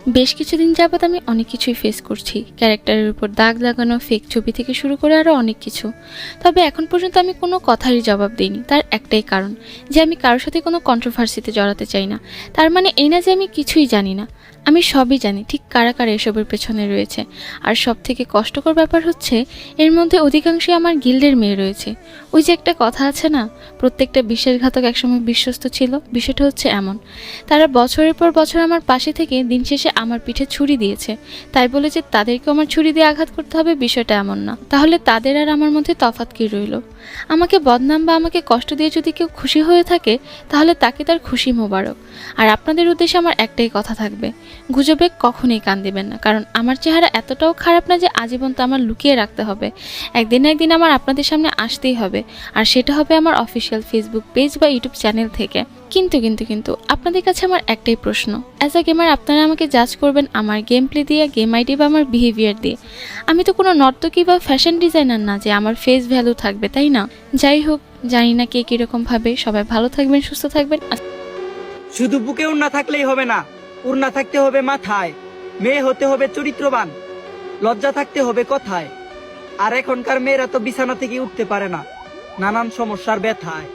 বেশ কিছুদিন যাবৎ আমি অনেক কিছুই ফেস করছি, ক্যারেক্টারের উপর দাগ লাগানো, ফেক ছবি থেকে শুরু করে আরও অনেক কিছু। তবে এখন পর্যন্ত আমি কোনো কথারই জবাব দিইনি। তার একটাই কারণ যে আমি কারোর সাথে কোনো কন্ট্রোভার্সিতে জড়াতে চাই না। তার মানে এই না যে আমি কিছুই জানি না, আমি সবই জানি, ঠিক কারা কারা এসবের পেছনে রয়েছে। আর সব থেকে কষ্টকর ব্যাপার হচ্ছে এর মধ্যে অধিকাংশই আমার গিল্ডের মেয়ে রয়েছে। ওই যে একটা কথা আছে না, প্রত্যেকটা বিশ্বাসঘাতক একসময় বিশ্বস্ত ছিল। বিষয়টা হচ্ছে এমন, তারা বছরের পর বছর আমার পাশে থেকে দিন শেষে আমার পিঠে ছুরি দিয়েছে। তাই বলে যে তাদেরকে আমার ছুরি দিয়ে আঘাত করতে হবে বিষয়টা এমন না। তাহলে তাদের আর আমার মধ্যে তফাৎ কি রইল? আমাকে বদনাম বা আমাকে কষ্ট দিয়ে যদি কেউ খুশি হয়ে থাকে, তাহলে তাকে তার খুশি মোবারক। আর আপনাদের উদ্দেশ্যে আমার একটাই কথা থাকবে, গুজবে কখনোই কান দিবেন না। কারণ আমার চেহারা এতটাও খারাপ না যে আজীবন তো আমার লুকিয়ে রাখতে হবে। একদিন না একদিন আমার আপনাদের সামনে আসতেই হবে, আর সেটা হবে আমার অফিসিয়াল ফেসবুক পেজ বা ইউটিউব চ্যানেল থেকে। কিন্তু কিন্তু কিন্তু আপনাদের কাছে আমার একটাই প্রশ্ন, অ্যাজ আ গেমার আপনারা আমাকে জাজ করবেন আমার গেম প্লে দিয়ে, গেম আইডি বা আমার বিহেভিয়ার দিয়ে। আমি তো কোনো নর্তকী বা ফ্যাশন ডিজাইনার না যে আমার ফেস ভ্যালু থাকবে, তাই না? যাই হোক, জানি না কে কীরকম ভাবে। সবাই ভালো থাকবেন, সুস্থ থাকবেন। শুধু বুকে উড়না থাকলেই হবে না, উড়না থাকতে হবে মাথায়। মেয়ে হতে হবে চরিত্রবান, লজ্জা থাকতে হবে কথায়। আর এখনকার মেয়েরা তো বিছানা থেকে উঠতে পারে না, নানান সমস্যার ব্যথায়।